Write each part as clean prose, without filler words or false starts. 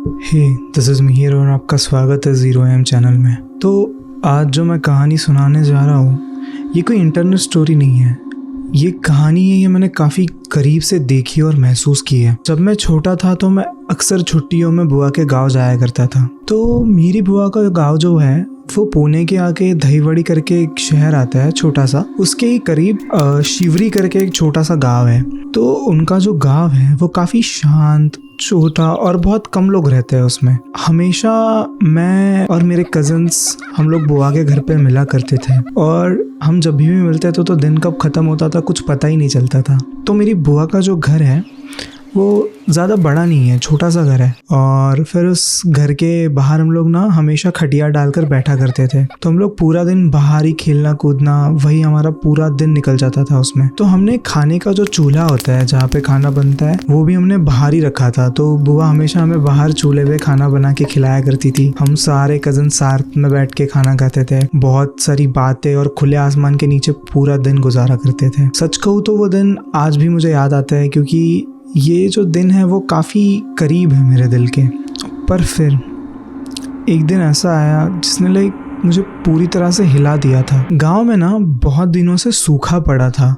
Hey, this is me hero और आपका स्वागत है 0am चैनल में। तो आज जो मैं कहानी सुनाने जा रहा हूँ ये कोई इंटरनेट स्टोरी नहीं है। ये कहानी है, ये मैंने काफ़ी करीब से देखी और महसूस की है। जब मैं छोटा था तो मैं अक्सर छुट्टियों में बुआ के गांव जाया करता था। तो मेरी बुआ का गांव जो है वो पुणे के आगे दहीवड़ी करके एक शहर आता है छोटा सा, उसके ही करीब शिवरी करके एक छोटा सा गांव है। तो उनका जो गांव है वो काफ़ी शांत, छोटा और बहुत कम लोग रहते हैं उसमें। हमेशा मैं और मेरे कज़न्स हम लोग बुआ के घर पे मिला करते थे और हम जब भी मिलते थे तो दिन कब ख़त्म होता था कुछ पता ही नहीं चलता था। तो मेरी बुआ का जो घर है वो ज़्यादा बड़ा नहीं है, छोटा सा घर है। और फिर उस घर के बाहर हम लोग ना हमेशा खटिया डालकर बैठा करते थे। तो हम लोग पूरा दिन बाहर ही खेलना कूदना, वही हमारा पूरा दिन निकल जाता था उसमें। तो हमने खाने का जो चूल्हा होता है जहाँ पे खाना बनता है वो भी हमने बाहर ही रखा था। तो बुआ हमेशा हमें बाहर चूल्हे पे खाना बना के खिलाया करती थी। हम सारे कज़न साथ में बैठ के खाना खाते थे, बहुत सारी बातें और खुले आसमान के नीचे पूरा दिन गुजारा करते थे। सच कहूँ तो वो दिन आज भी मुझे याद आता है, क्योंकि ये जो दिन है वो काफ़ी करीब है मेरे दिल के। पर फिर एक दिन ऐसा आया जिसने मुझे पूरी तरह से हिला दिया था। गांव में ना बहुत दिनों से सूखा पड़ा था,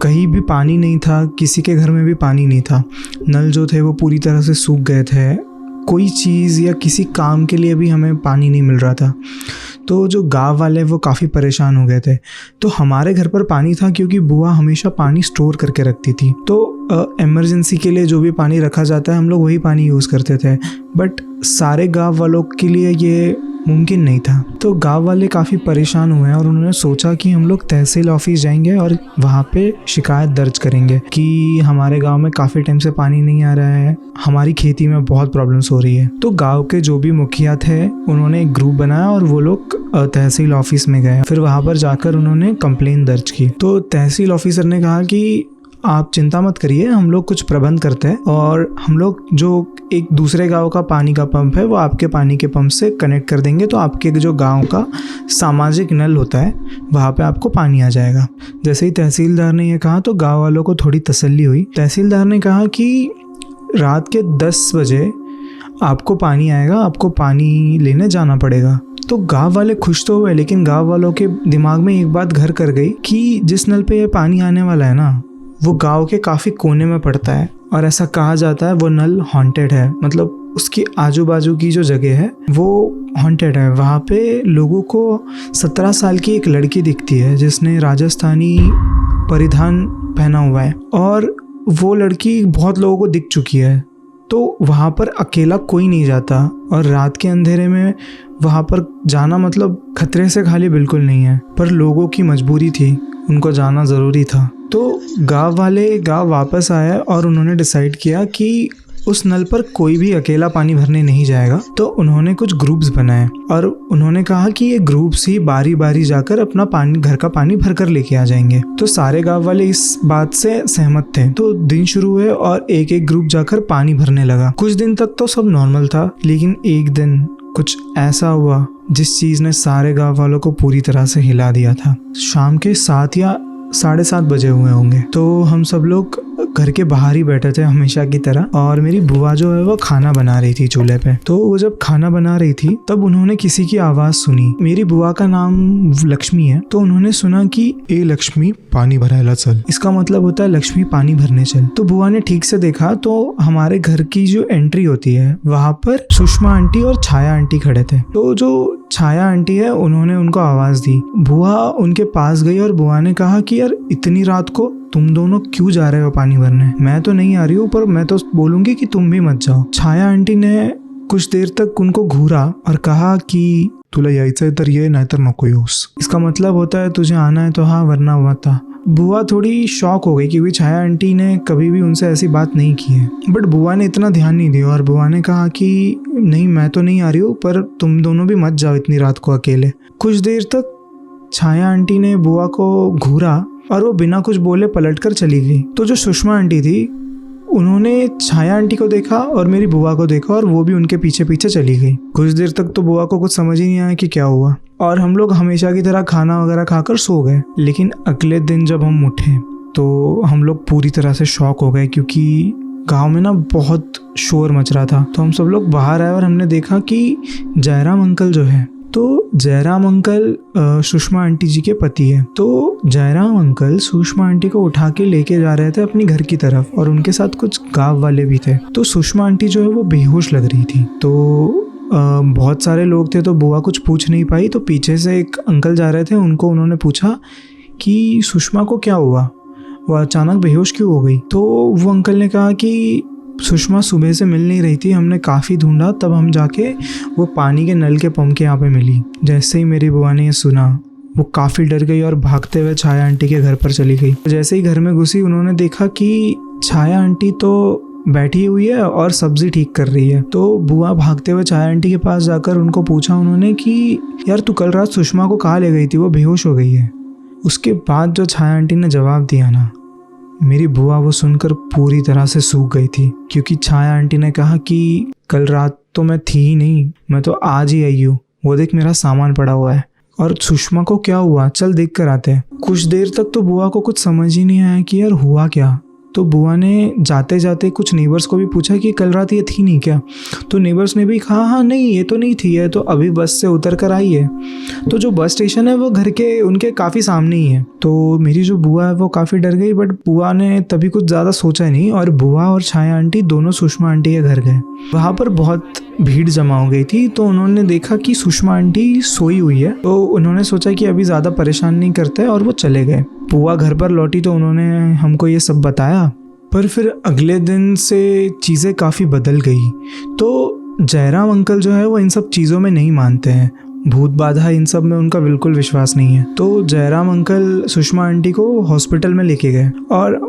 कहीं भी पानी नहीं था, किसी के घर में भी पानी नहीं था। नल जो थे वो पूरी तरह से सूख गए थे, कोई चीज़ या किसी काम के लिए भी हमें पानी नहीं मिल रहा था। तो जो गांव वाले वो काफ़ी परेशान हो गए थे। तो हमारे घर पर पानी था क्योंकि बुआ हमेशा पानी स्टोर करके रखती थी। तो इमरजेंसी के लिए जो भी पानी रखा जाता है हम लोग वही पानी यूज़ करते थे। बट सारे गांव वालों के लिए ये मुमकिन नहीं था। तो गांव वाले काफ़ी परेशान हुए और उन्होंने सोचा कि हम लोग तहसील ऑफिस जाएंगे और वहाँ पे शिकायत दर्ज करेंगे कि हमारे गांव में काफ़ी टाइम से पानी नहीं आ रहा है, हमारी खेती में बहुत प्रॉब्लम्स हो रही है। तो गांव के जो भी मुखिया थे उन्होंने एक ग्रुप बनाया और वो लोग तहसील ऑफिस में गए। फिर वहाँ पर जाकर उन्होंने कंप्लेन दर्ज की। तो तहसील ऑफिसर ने कहा कि आप चिंता मत करिए, हम लोग कुछ प्रबंध करते हैं और हम लोग जो एक दूसरे गांव का पानी का पंप है वो आपके पानी के पंप से कनेक्ट कर देंगे। तो आपके जो गांव का सामाजिक नल होता है वहाँ पे आपको पानी आ जाएगा। जैसे ही तहसीलदार ने ये कहा तो गांव वालों को थोड़ी तसल्ली हुई। तहसीलदार ने कहा कि रात के 10 बजे आपको पानी आएगा, आपको पानी लेने जाना पड़ेगा। तो गांव वाले खुश तो हुए, लेकिन गांव वालों के दिमाग में एक बात घर कर गई कि जिस नल पे ये पानी आने वाला है ना वो गांव के काफ़ी कोने में पड़ता है और ऐसा कहा जाता है वो नल हॉन्टेड है। मतलब उसकी आजू बाजू की जो जगह है वो हॉन्टेड है। वहाँ पे लोगों को 17 साल की एक लड़की दिखती है जिसने राजस्थानी परिधान पहना हुआ है और वो लड़की बहुत लोगों को दिख चुकी है। तो वहाँ पर अकेला कोई नहीं जाता और रात के अंधेरे में वहाँ पर जाना मतलब खतरे से खाली बिल्कुल नहीं है। पर लोगों की मजबूरी थी, उनको जाना ज़रूरी था। तो गांव वाले गांव वापस आए और उन्होंने डिसाइड किया कि उस नल पर कोई भी अकेला पानी भरने नहीं जाएगा। तो उन्होंने कुछ ग्रुप्स बनाए और उन्होंने कहा कि ये ग्रुप्स ही बारी बारी जाकर अपना पानी, घर का पानी भर कर लेके आ जाएंगे। तो सारे गांव वाले इस बात से सहमत थे। तो दिन शुरू हुए और एक एक ग्रुप जाकर पानी भरने लगा। कुछ दिन तक तो सब नॉर्मल था, लेकिन एक दिन कुछ ऐसा हुआ जिस चीज़ ने सारे गांव वालों को पूरी तरह से हिला दिया था। शाम के 7 या 7:30 बजे हुए होंगे। तो हम सब लोग घर के बाहर ही बैठे थे हमेशा की तरह और मेरी बुआ जो है वो खाना बना रही थी चूल्हे पे। तो वो जब खाना बना रही थी तब उन्होंने किसी की आवाज़ सुनी। मेरी बुआ का नाम लक्ष्मी है। तो उन्होंने सुना कि ए लक्ष्मी पानी भरायला चल। इसका मतलब होता है लक्ष्मी पानी भरने चल। तो बुआ ने ठीक से देखा तो हमारे घर की जो एंट्री होती है वहाँ पर सुषमा आंटी और छाया आंटी खड़े थे। तो जो छाया आंटी है उन्होंने उनको आवाज़ दी। बुआ उनके पास गई और बुआ ने कहा कि यार इतनी रात को तुम दोनों क्यों जा रहे हो पानी भरने? मैं तो नहीं आ रही हूँ, पर मैं तो बोलूँगी कि तुम भी मत जाओ। छाया आंटी ने कुछ देर तक उनको घूरा और कहा कि तुला यायचंय तर ये, नाहीतर नको येऊस। इसका मतलब होता है तुझे आना है तो हाँ, वरना मत आ। बुआ थोड़ी शॉक हो गई क्योंकि छाया आंटी ने कभी भी उनसे ऐसी बात नहीं की है। बट बुआ ने इतना ध्यान नहीं दिया और बुआ ने कहा कि नहीं, मैं तो नहीं आ रही हूँ, पर तुम दोनों भी मत जाओ इतनी रात को अकेले। कुछ देर तक छाया आंटी ने बुआ को घूरा और वो बिना कुछ बोले पलटकर चली गई। तो जो सुषमा आंटी थी उन्होंने छाया आंटी को देखा और मेरी बुआ को देखा और वो भी उनके पीछे पीछे चली गई। कुछ देर तक तो बुआ को कुछ समझ ही नहीं आया कि क्या हुआ और हम लोग हमेशा की तरह खाना वगैरह खाकर सो गए। लेकिन अगले दिन जब हम उठे तो हम लोग पूरी तरह से शॉक हो गए क्योंकि गांव में ना बहुत शोर मच रहा था। तो हम सब लोग बाहर आए और हमने देखा कि जयराम अंकल जो है, तो जयराम अंकल सुषमा आंटी जी के पति है। तो जयराम अंकल सुषमा आंटी को उठा के लेके जा रहे थे अपनी घर की तरफ, और उनके साथ कुछ गांव वाले भी थे। तो सुषमा आंटी जो है वो बेहोश लग रही थी। तो बहुत सारे लोग थे तो बुआ कुछ पूछ नहीं पाई। तो पीछे से एक अंकल जा रहे थे, उन्होंने पूछा कि सुषमा को क्या हुआ, वो अचानक बेहोश क्यों हो गई। तो वो अंकल ने कहा कि सुषमा सुबह से मिल नहीं रही थी, हमने काफ़ी ढूंढा, तब हम जाके वो पानी के नल के पंप के यहाँ पे मिली। जैसे ही मेरी बुआ ने ये सुना, वो काफ़ी डर गई और भागते हुए छाया आंटी के घर पर चली गई। जैसे ही घर में घुसी, उन्होंने देखा कि छाया आंटी तो बैठी हुई है और सब्जी ठीक कर रही है। तो बुआ भागते हुए छाया आंटी के पास जाकर उनको पूछा उन्होंने कि यार तू कल रात सुषमा को कहाँ ले गई थी, वो बेहोश हो गई है। उसके बाद जो छाया आंटी ने जवाब दिया ना, मेरी बुआ वो सुनकर पूरी तरह से सूख गई थी। क्योंकि छाया आंटी ने कहा कि कल रात तो मैं थी ही नहीं, मैं तो आज ही आई हूँ, वो देख मेरा सामान पड़ा हुआ है, और सुषमा को क्या हुआ, चल देख कर आते हैं। कुछ देर तक तो बुआ को कुछ समझ ही नहीं आया कि यार हुआ क्या। तो बुआ ने जाते जाते कुछ नेबर्स को भी पूछा कि कल रात ये थी नहीं क्या। तो नेबर्स ने भी कहा हाँ नहीं, ये तो नहीं थी, ये तो अभी बस से उतर कर आई है। तो जो बस स्टेशन है वो घर के उनके काफ़ी सामने ही है। तो मेरी जो बुआ है वो काफ़ी डर गई, बट बुआ ने तभी कुछ ज़्यादा सोचा नहीं, और बुआ और छाया आंटी दोनों सुषमा आंटी के घर गए। वहाँ पर बहुत भीड़ जमा हो गई थी। तो उन्होंने देखा कि सुषमा आंटी सोई हुई है। तो उन्होंने सोचा कि अभी ज़्यादा परेशान नहीं करते, और वो चले गए। बुआ घर पर लौटी तो उन्होंने हमको ये सब बताया। पर फिर अगले दिन से चीज़ें काफ़ी बदल गई। तो जयराम अंकल जो है वो इन सब चीज़ों में नहीं मानते हैं, भूत बाधा इन सब में उनका बिल्कुल विश्वास नहीं है। तो जयराम अंकल सुषमा आंटी को हॉस्पिटल में लेके गए, और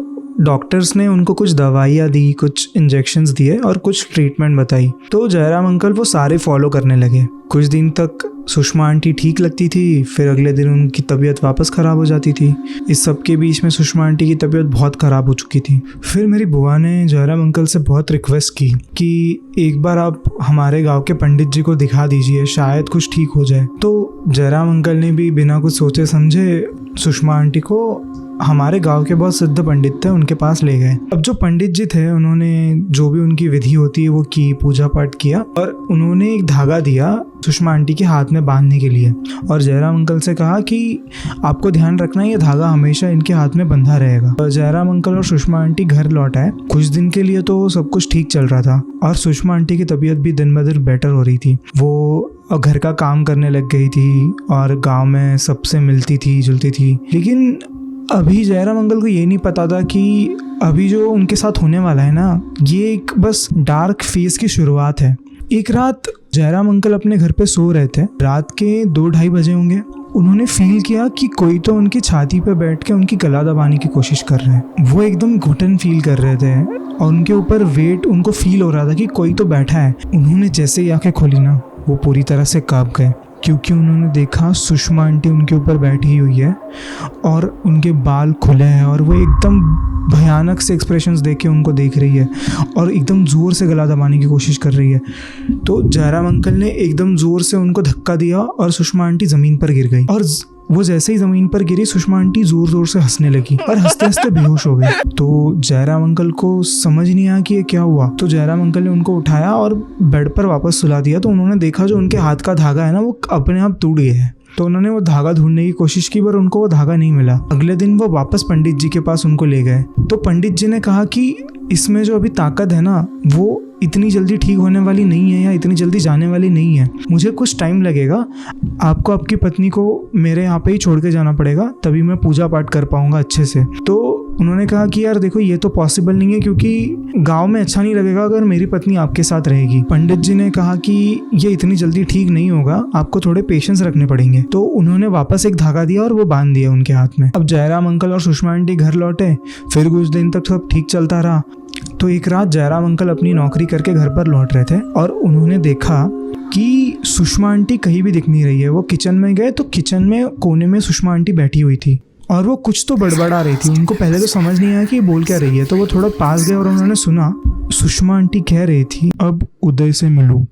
डॉक्टर्स ने उनको कुछ दवाइयाँ दी, कुछ इंजेक्शंस दिए और कुछ ट्रीटमेंट बताई। तो जयराम अंकल वो सारे फॉलो करने लगे। कुछ दिन तक सुषमा आंटी ठीक लगती थी, फिर अगले दिन उनकी तबीयत वापस ख़राब हो जाती थी। इस सब के बीच में सुषमा आंटी की तबीयत बहुत ख़राब हो चुकी थी। फिर मेरी बुआ ने जयराम अंकल से बहुत रिक्वेस्ट की कि एक बार आप हमारे गांव के पंडित जी को दिखा दीजिए, शायद कुछ ठीक हो जाए। तो जयराम अंकल ने भी बिना कुछ सोचे समझे सुषमा आंटी को हमारे गांव के बहुत सिद्ध पंडित थे, उनके पास ले गए। अब जो पंडित जी थे उन्होंने जो भी उनकी विधि होती है वो की, पूजा पाठ किया, और उन्होंने एक धागा दिया सुषमा आंटी के हाथ में बांधने के लिए, और जयराम अंकल से कहा कि आपको ध्यान रखना ये धागा हमेशा इनके हाथ में बंधा रहेगा। जयराम अंकल और सुषमा आंटी घर लौट आए। कुछ दिन के लिए तो सब कुछ ठीक चल रहा था, और सुषमा आंटी की तबीयत भी दिन ब दिन बेटर हो रही थी। वो घर का काम करने लग गई थी और गाँव में सबसे मिलती थी, जुलती थी। लेकिन अभी जयराम अंकल को ये नहीं पता था कि अभी जो उनके साथ होने वाला है ना, ये एक बस डार्क फेज की शुरुआत है। एक रात जयराम अंकल अपने घर पे सो रहे थे, रात के 2-2:30 बजे होंगे। उन्होंने फील किया कि कोई तो उनकी छाती पे बैठ के उनकी गला दबाने की कोशिश कर रहे हैं। वो एकदम घुटन फील कर रहे थे और उनके ऊपर वेट उनको फील हो रहा था कि कोई तो बैठा है। उन्होंने जैसे ही आंखें खोली ना, वो पूरी तरह से कांप गए, क्योंकि उन्होंने देखा सुषमा आंटी उनके ऊपर बैठी हुई है और उनके बाल खुले हैं, और वो एकदम भयानक से एक्सप्रेशंस देख के उनको देख रही है और एकदम ज़ोर से गला दबाने की कोशिश कर रही है। तो जयराम अंकल ने एकदम ज़ोर से उनको धक्का दिया और सुषमा आंटी ज़मीन पर गिर गई। और वो जैसे ही ज़मीन पर गिरी, सुषमा आंटी ज़ोर ज़ोर से हंसने लगी और हंसते हंसते बेहोश हो गई। तो जयराम अंकल को समझ नहीं आया कि ये क्या हुआ। तो जयराम अंकल ने उनको उठाया और बेड पर वापस सुला दिया। तो उन्होंने देखा जो उनके हाथ का धागा है ना, वो अपने आप टूट गया है। तो उन्होंने वो धागा ढूंढने की कोशिश की, पर उनको वो धागा नहीं मिला। अगले दिन वो वापस पंडित जी के पास उनको ले गए। तो पंडित जी ने कहा कि इसमें जो अभी ताकत है ना, वो इतनी जल्दी ठीक होने वाली नहीं है या इतनी जल्दी जाने वाली नहीं है। मुझे कुछ टाइम लगेगा, आपको आपकी पत्नी को मेरे यहाँ पे ही छोड़ के जाना पड़ेगा, तभी मैं पूजा पाठ कर पाऊंगा अच्छे से। तो उन्होंने कहा कि यार देखो, ये तो पॉसिबल नहीं है, क्योंकि गांव में अच्छा नहीं लगेगा अगर मेरी पत्नी आपके साथ रहेगी। पंडित जी ने कहा कि ये इतनी जल्दी ठीक नहीं होगा, आपको थोड़े पेशेंस रखने पड़ेंगे। तो उन्होंने वापस एक धागा दिया और वो बांध दिया उनके हाथ में। अब जयराम अंकल और सुषमा आंटी घर लौटे। फिर कुछ दिन तक सब ठीक चलता रहा। तो एक रात जयराम अंकल अपनी नौकरी करके घर पर लौट रहे थे और उन्होंने देखा कि सुषमा आंटी कहीं भी दिख नहीं रही है। वो किचन में गए तो किचन में कोने में सुषमा आंटी बैठी हुई थी और वो कुछ तो बड़बड़ा रही थी। उनको पहले तो समझ नहीं आया कि बोल क्या रही है। तो वो थोड़ा पास गए और उन्होंने सुना सुषमा आंटी कह रही थी, अब उदय से मिलूं,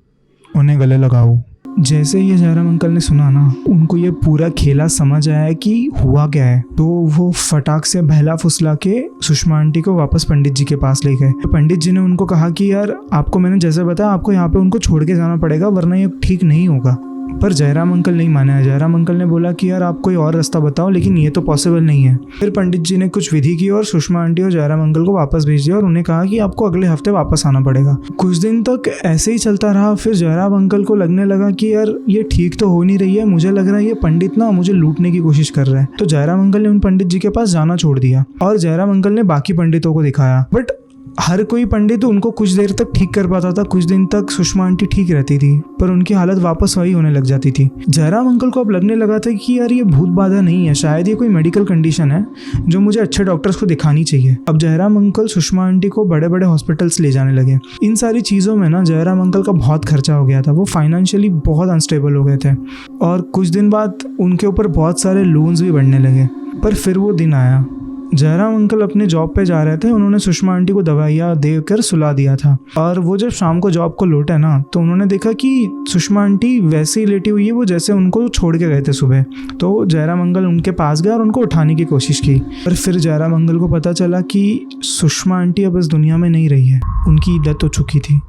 उन्हें गले लगाओ। जैसे ये जयराम अंकल ने सुना ना, उनको ये पूरा खेला समझ आया कि हुआ क्या है। तो वो फटाक से बहला फुसला के सुषमा आंटी को वापस पंडित जी के पास ले गए। पंडित जी ने उनको कहा कि यार आपको मैंने जैसे बताया, आपको यहाँ पे उनको छोड़ के जाना पड़ेगा, वरना ये ठीक नहीं होगा। पर जयराम अंकल नहीं माना। जयराम अंकल ने बोला कि यार आप कोई और रास्ता बताओ, लेकिन ये तो पॉसिबल नहीं है। फिर पंडित जी ने कुछ विधि की और सुषमा आंटी और जयराम अंकल को वापस भेज दिया और उन्हें कहा कि आपको अगले हफ्ते वापस आना पड़ेगा। कुछ दिन तक ऐसे ही चलता रहा। फिर जयराम अंकल को लगने लगा कि यार ये ठीक तो हो नहीं रही है, मुझे लग रहा है ये पंडित ना मुझे लूटने की कोशिश कर रहा है। तो जयराम अंकल ने उन पंडित जी के पास जाना छोड़ दिया और जयराम अंकल ने बाकी पंडितों को दिखाया। बट हर कोई पंडित उनको कुछ देर तक ठीक कर पाता था। कुछ दिन तक सुषमा आंटी ठीक रहती थी, पर उनकी हालत वापस वही होने लग जाती थी। जयराम अंकल को अब लगने लगा था कि यार ये भूत बाधा नहीं है, शायद ये कोई मेडिकल कंडीशन है जो मुझे अच्छे डॉक्टर्स को दिखानी चाहिए। अब जयराम अंकल सुषमा आंटी को बड़े बड़े हॉस्पिटल्स ले जाने लगे। इन सारी चीज़ों में ना जयराम अंकल का बहुत खर्चा हो गया था। वो फाइनेंशियली बहुत अनस्टेबल हो गए थे और कुछ दिन बाद उनके ऊपर बहुत सारे लोन्स भी बढ़ने लगे। पर फिर वो दिन आया, जयराम अंकल अपने जॉब पे जा रहे थे। उन्होंने सुषमा आंटी को दवाइयाँ देकर सुला दिया था और वो जब शाम को जॉब को लौटे ना, तो उन्होंने देखा कि सुषमा आंटी वैसे ही लेटी हुई है वो जैसे उनको छोड़ के गए थे सुबह। तो जयराम अंकल उनके पास गए और उनको उठाने की कोशिश की। पर फिर जयराम अंकल को पता चला कि सुषमा आंटी अब इस दुनिया में नहीं रही है, उनकी डेथ हो चुकी थी।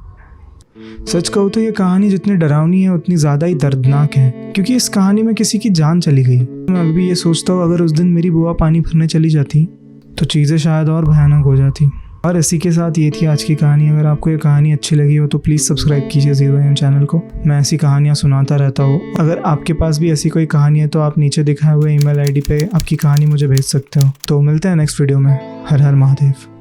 सच कहूँ तो ये कहानी जितनी डरावनी है उतनी ज़्यादा ही दर्दनाक है, क्योंकि इस कहानी में किसी की जान चली गई। मैं अभी ये सोचता हूँ अगर उस दिन मेरी बुआ पानी भरने चली जाती तो चीज़ें शायद और भयानक हो जाती। और इसी के साथ ये थी आज की कहानी। अगर आपको ये कहानी अच्छी लगी हो तो प्लीज़ सब्सक्राइब कीजिए 0am चैनल को। मैं ऐसी कहानियाँ सुनाता रहता हूँ। अगर आपके पास भी ऐसी कोई कहानी है तो आप नीचे दिखाए हुए email ID पे आपकी कहानी मुझे भेज सकते हो। तो मिलते हैं नेक्स्ट वीडियो में। हर हर महादेव।